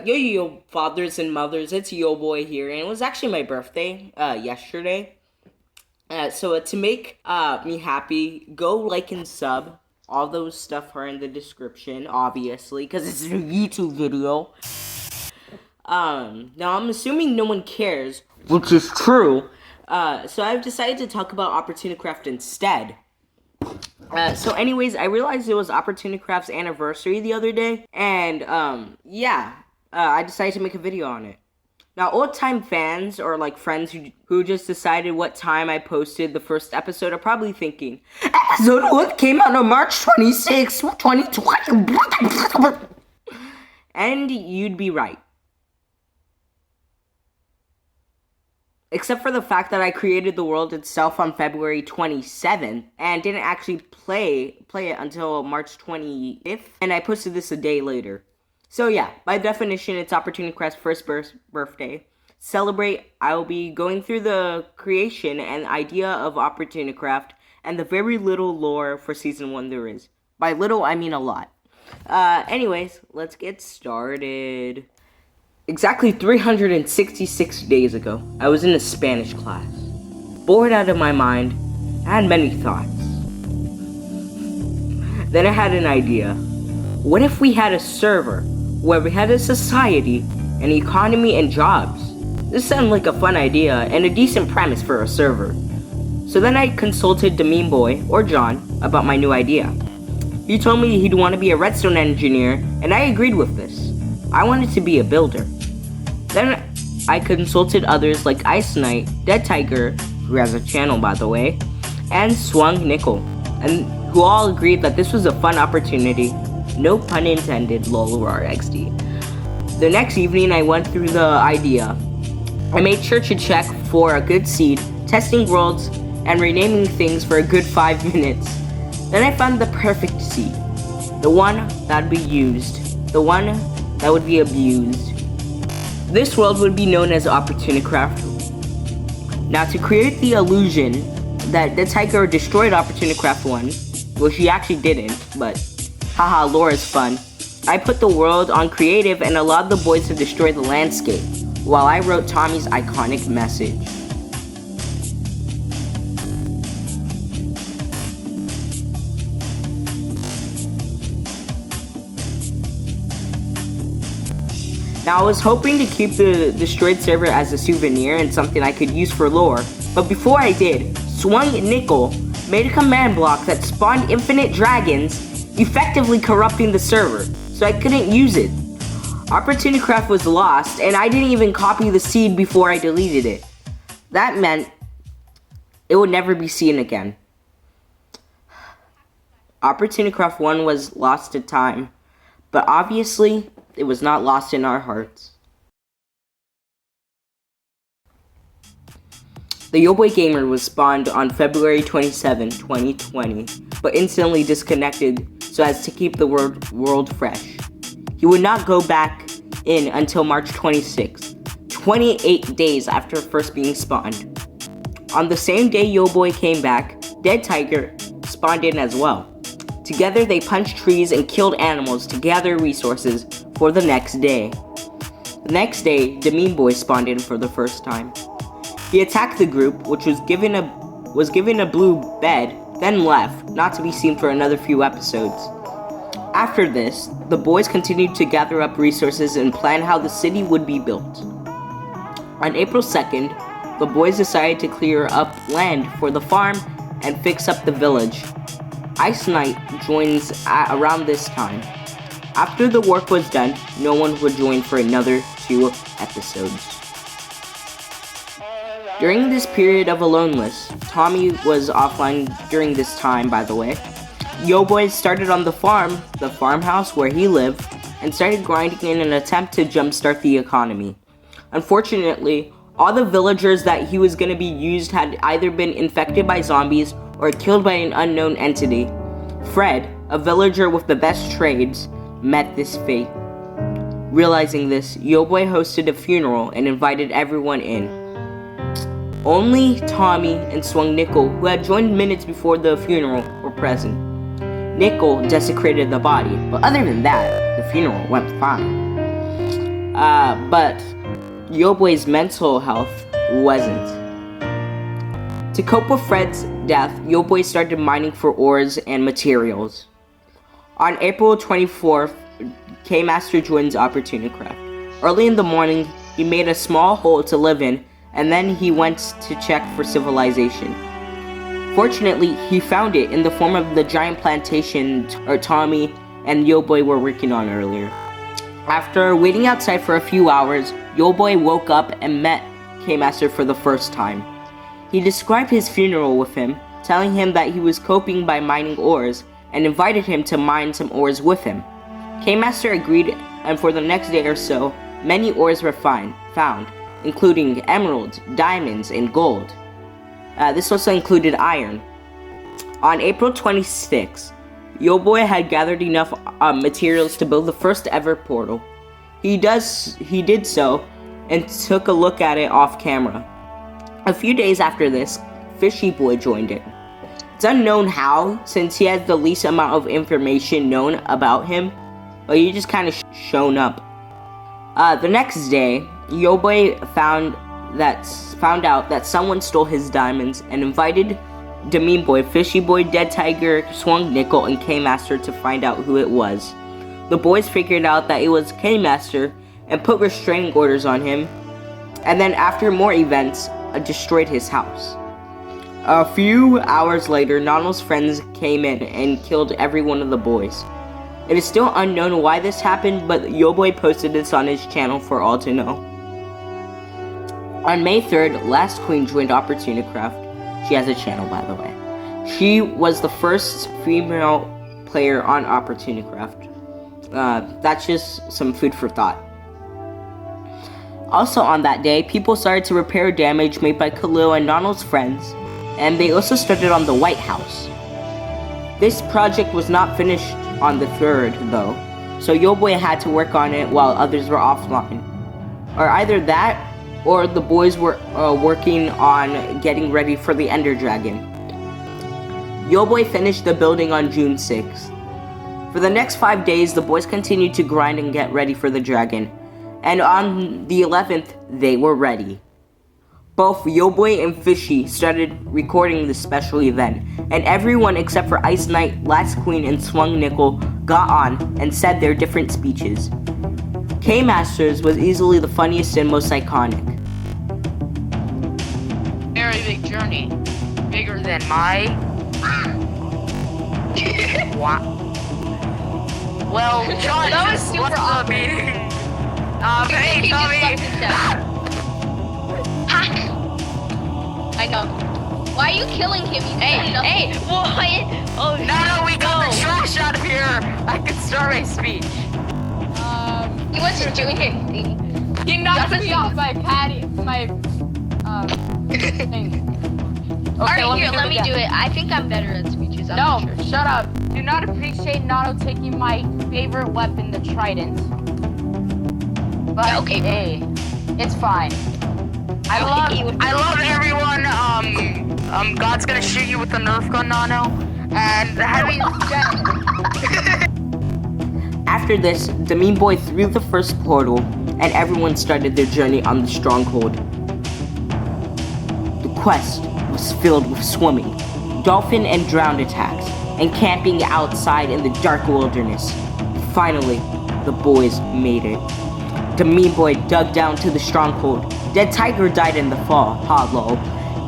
Yo, fathers and mothers, it's Yo Boy here, and it was actually my birthday, yesterday. So to make, me happy, go like and sub. All those stuff are in the description, obviously, because it's a YouTube video. Now I'm assuming no one cares, which is true. So I've decided to talk about Opportunicraft instead. So anyways, I realized it was Opportunicraft's anniversary the other day, and, I decided to make a video on it. Now, old-time fans, or, like, friends who just decided what time I posted the first episode are probably thinking, Episode 1 came out on March 26, 2020. And you'd be right. Except for the fact that I created the world itself on February 27th and didn't actually play it until March 25th, and I posted this a day later. So yeah, by definition, it's Opportunicraft's first birthday. Celebrate, I will be going through the creation and idea of Opportunicraft and the very little lore for Season 1 there is. By little, I mean a lot. Anyways, let's get started. Exactly 366 days ago, I was in a Spanish class. Bored out of my mind, I had many thoughts. Then I had an idea. What if we had a server where we had a society, an economy, and jobs? This sounded like a fun idea and a decent premise for a server. So then I consulted the meme boy, or John, about my new idea. He told me he'd want to be a redstone engineer, and I agreed with this. I wanted to be a builder. Then I consulted others like Ice Knight, Dead Tiger, who has a channel by the way, and Swung Nickel, and who all agreed that this was a fun opportunity. No pun intended, lol or XD. The next evening I went through the idea. I made sure to check for a good seed, testing worlds, and renaming things for a good 5 minutes. Then I found the perfect seed. The one that'd be used. The one that would be abused. This world would be known as Opportunicraft. Now, to create the illusion that the Tiger destroyed Opportunicraft 1, which he actually didn't, but haha, lore is fun, I put the world on creative and allowed the boys to destroy the landscape, while I wrote Tommy's iconic message. Now, I was hoping to keep the destroyed server as a souvenir and something I could use for lore, but before I did, Swung Nickel made a command block that spawned infinite dragons, effectively corrupting the server, so I couldn't use it. Opportunicraft was lost, and I didn't even copy the seed before I deleted it. That meant it would never be seen again. Opportunicraft 1 was lost to time, but obviously, it was not lost in our hearts. The Yoboy Gamer was spawned on February 27, 2020, but instantly disconnected so as to keep the world fresh. He would not go back in until March 26, 28 days after first being spawned. On the same day Yoboy came back, Dead Tiger spawned in as well. Together they punched trees and killed animals to gather resources for the next day. The next day, the meme boy spawned in for the first time. He attacked the group, which was given a blue bed, then left, not to be seen for another few episodes. After this, the boys continued to gather up resources and plan how the city would be built. On April 2nd, the boys decided to clear up land for the farm and fix up the village. Ice Knight joins around this time. After the work was done, no one would join for another 2 episodes. During this period of aloneness, Tommy was offline during this time, by the way. Yoboy started on the farmhouse where he lived, and started grinding in an attempt to jumpstart the economy. Unfortunately, all the villagers that he was going to be used had either been infected by zombies or killed by an unknown entity. Fred, a villager with the best trades, met this fate. Realizing this, Yoboy hosted a funeral and invited everyone in. Only Tommy and Swung Nickel, who had joined minutes before the funeral, were present. Nickel desecrated the body, but other than that, the funeral went fine. but Yoboy's mental health wasn't. To cope with Fred's death, Yoboy started mining for ores and materials. On April 24th, K-Master joins Opportunicraft. Early in the morning, he made a small hole to live in, and then he went to check for civilization. Fortunately, he found it in the form of the giant plantation Tommy and Yoboy were working on earlier. After waiting outside for a few hours, Yoboy woke up and met K-Master for the first time. He described his funeral with him, telling him that he was coping by mining ores, and invited him to mine some ores with him. K-Master agreed, and for the next day or so, many ores were found, including emeralds, diamonds, and gold. This also included iron. On April 26, Yoboy had gathered enough materials to build the first ever portal. He did so and took a look at it off camera. A few days after this, Fishy Boy joined it. It's unknown how, since he has the least amount of information known about him, but he just kind of shown up. The next day, Yoboy found out that someone stole his diamonds and invited Mean Boy, Fishy Boy, Dead Tiger, Swung Nickel, and K-Master to find out who it was. The boys figured out that it was K-Master and put restraining orders on him, and then after more events, destroyed his house. A few hours later, Nano's friends came in and killed every one of the boys. It is still unknown why this happened, but Yoboy posted this on his channel for all to know. On May 3rd, Last Queen joined Opportunicraft. She has a channel, by the way. She was the first female player on Opportunicraft. That's just some food for thought. Also on that day, people started to repair damage made by Khalil and Nano's friends, and they also started on the White House. This project was not finished on the 3rd, though, so Yoboy had to work on it while others were offline. Or either that, or the boys were working on getting ready for the Ender Dragon. Yoboy finished the building on June 6th. For the next 5 days, the boys continued to grind and get ready for the dragon, and on the 11th, they were ready. Both Yoboy and Fishy started recording this special event, and everyone except for Ice Knight, Last Queen, and Swung Nickel got on and said their different speeches. K-Master's was easily the funniest and most iconic. Very big journey. Bigger than my... Wow. Well, John, that was super awkward. Hey, Tommy! I know. Why are you killing him? Hey, what? Oh, no, we got the trash out of here! I can start my speech. He wasn't doing anything. He knocked me off my thing. Okay, Alright, here, let me do it. I think I'm better at speeches. I'm No, not sure. shut up. Do not appreciate Nano taking my favorite weapon, the trident. But Yeah, okay. hey, it's fine. I love everyone. God's gonna shoot you with the Nerf gun, Nano. And having After this, the Mean Boy threw the first portal, and everyone started their journey on the Stronghold. The quest was filled with swimming, dolphin and drowned attacks, and camping outside in the dark wilderness. Finally, the boys made it. The Mean Boy dug down to the Stronghold. Dead Tiger died in the hollow,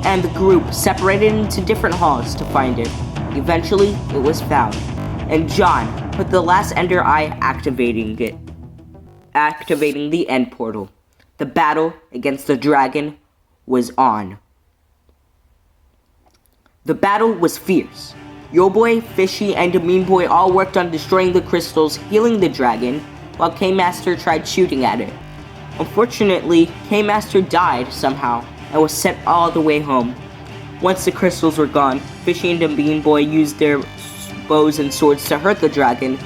and the group separated into different halls to find it. Eventually, it was found, and John put the last Ender Eye, activating the end portal. The battle against the dragon was on. The battle was fierce. Yoboy, Fishy, and the Mean Boy all worked on destroying the crystals, healing the dragon, while K-Master tried shooting at it. Unfortunately, K-Master died somehow and was sent all the way home. Once the crystals were gone, Fishy and the Mean Boy used their bows and swords to hurt the dragon,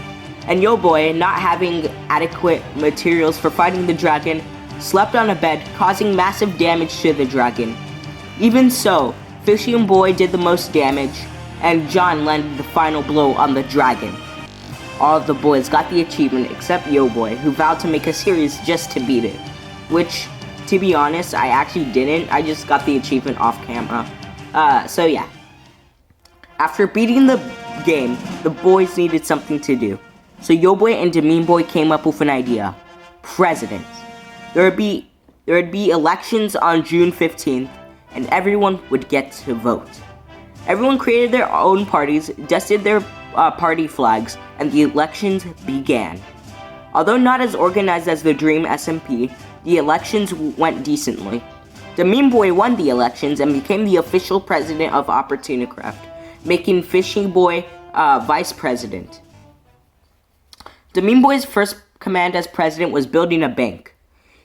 and Yoboy, not having adequate materials for fighting the dragon, slept on a bed, causing massive damage to the dragon. Even so, Fishy and Boy did the most damage, and John landed the final blow on the dragon. All of the boys got the achievement except Yo Boy, who vowed to make a series just to beat it. Which, to be honest, I actually didn't. I just got the achievement off camera. So yeah. After beating the game, the boys needed something to do. So Yo Boy and Demean Boy came up with an idea. Presidents. There would be elections on June 15th, and everyone would get to vote. Everyone created their own parties, dusted their party flags, and the elections began. Although not as organized as the Dream SMP, the elections went decently. Demean Boy won the elections and became the official president of Opportunicraft, making Fishing Boy vice president. Demean Boy's first command as president was building a bank.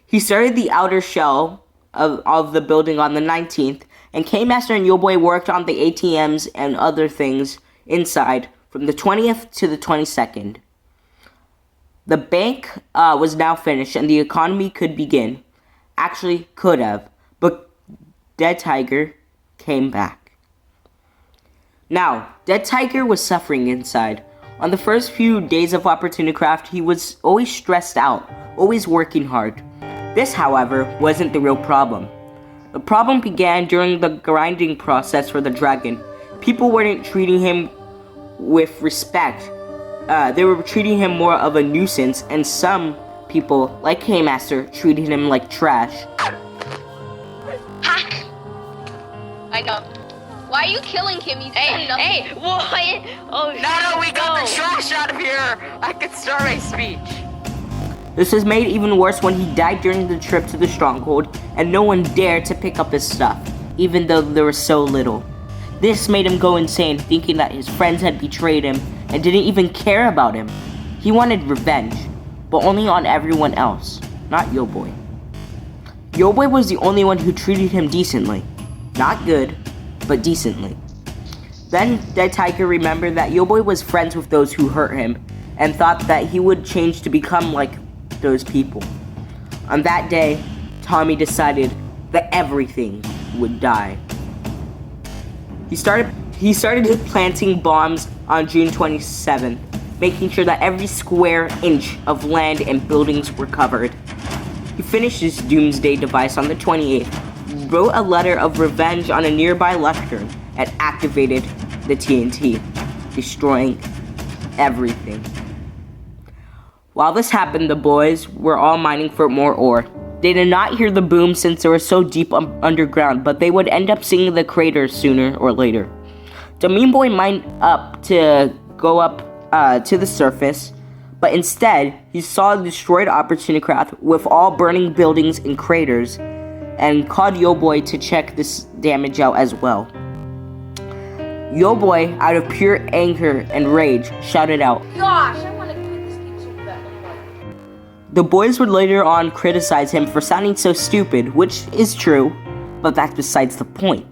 He started the outer shell of the building on the 19th, and K-Master and Yo Boy worked on the ATMs and other things inside from the 20th to the 22nd. The bank was now finished and the economy could begin. Actually, could have, but Dead Tiger came back. Now, Dead Tiger was suffering inside. On the first few days of Opportunicraft, he was always stressed out, always working hard. This, however, wasn't the real problem. The problem began during the grinding process for the dragon. People weren't treating him with respect. They were treating him more of a nuisance, and some people, like K-Master, treated him like trash. Hack! I know. Why are you killing him? You Hey, what? Oh, No, we got the trash out of here. I could start my speech. This was made even worse when he died during the trip to the Stronghold, and no one dared to pick up his stuff, even though there was so little. This made him go insane, thinking that his friends had betrayed him and didn't even care about him. He wanted revenge, but only on everyone else, not Yo Boy. Yo Boy was the only one who treated him decently. Not good, but decently. Then Dead Tiger remembered that Yo Boy was friends with those who hurt him, and thought that he would change to become like those people. On that day, Tommy decided that everything would die. He started planting bombs on June 27th, making sure that every square inch of land and buildings were covered. He finished his doomsday device on the 28th, wrote a letter of revenge on a nearby lectern, and activated the TNT, destroying everything. While this happened, the boys were all mining for more ore. They did not hear the boom since they were so deep underground, but they would end up seeing the crater sooner or later. Demean Boy mined up to go up to the surface, but instead, he saw a destroyed Opportunicraft with all burning buildings and craters, and called Yo Boy to check this damage out as well. Yo Boy, out of pure anger and rage, shouted out, Gosh, I want to quit this game so bad. The boys would later on criticize him for sounding so stupid, which is true, but that's besides the point.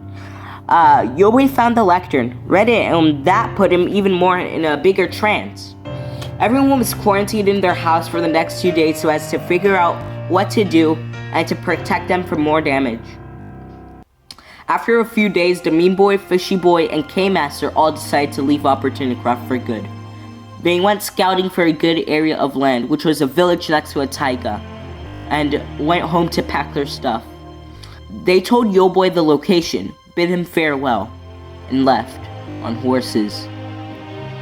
Yo Boy found the lectern, read it, and that put him even more in a bigger trance. Everyone was quarantined in their house for the next 2 days so as to figure out what to do and to protect them from more damage. After a few days, Demean Boy, Fishy Boy, and K-Master all decided to leave Opportunicraft for good. They went scouting for a good area of land, which was a village next to a taiga, and went home to pack their stuff. They told Yo Boy the location, bid him farewell, and left on horses.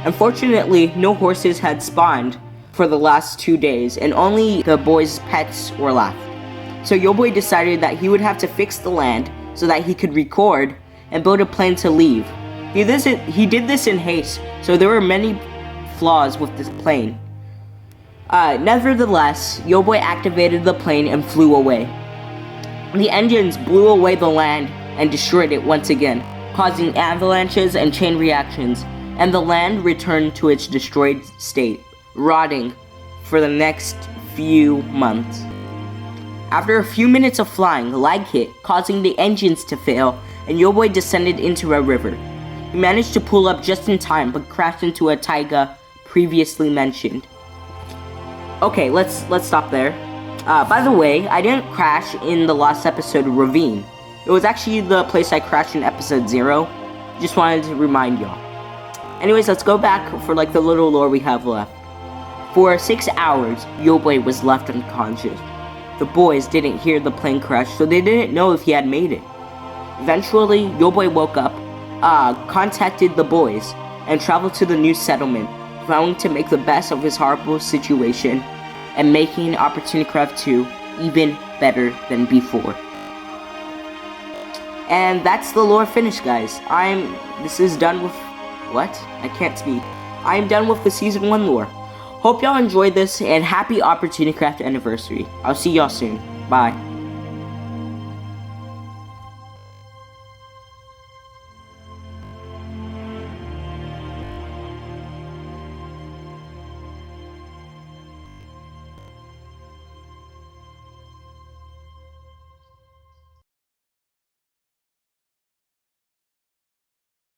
Unfortunately, no horses had spawned for the last 2 days, and only the boys' pets were left. So Yo Boy decided that he would have to fix the land so that he could record and build a plane to leave. He did this in haste, so there were many flaws with this plane. Nevertheless, Yo Boy activated the plane and flew away. The engines blew away the land and destroyed it once again, causing avalanches and chain reactions, and the land returned to its destroyed state, rotting for the next few months. After a few minutes of flying, lag hit, causing the engines to fail, and Yo Boy descended into a river. He managed to pull up just in time, but crashed into a taiga previously mentioned. Okay, let's stop there. By the way, I didn't crash in the last episode Ravine. It was actually the place I crashed in episode 0. Just wanted to remind y'all. Anyways, let's go back for like the little lore we have left. For 6 hours, Yoboy was left unconscious. The boys didn't hear the plane crash, so they didn't know if he had made it. Eventually, Yoboy woke up, contacted the boys, and traveled to the new settlement, vowing to make the best of his horrible situation and making Opportunicraft 2 even better than before. And that's the lore finished, guys. This is done with, what? I can't speak. I'm done with the Season 1 lore. Hope y'all enjoyed this, and happy Opportunicraft anniversary. I'll see y'all soon. Bye.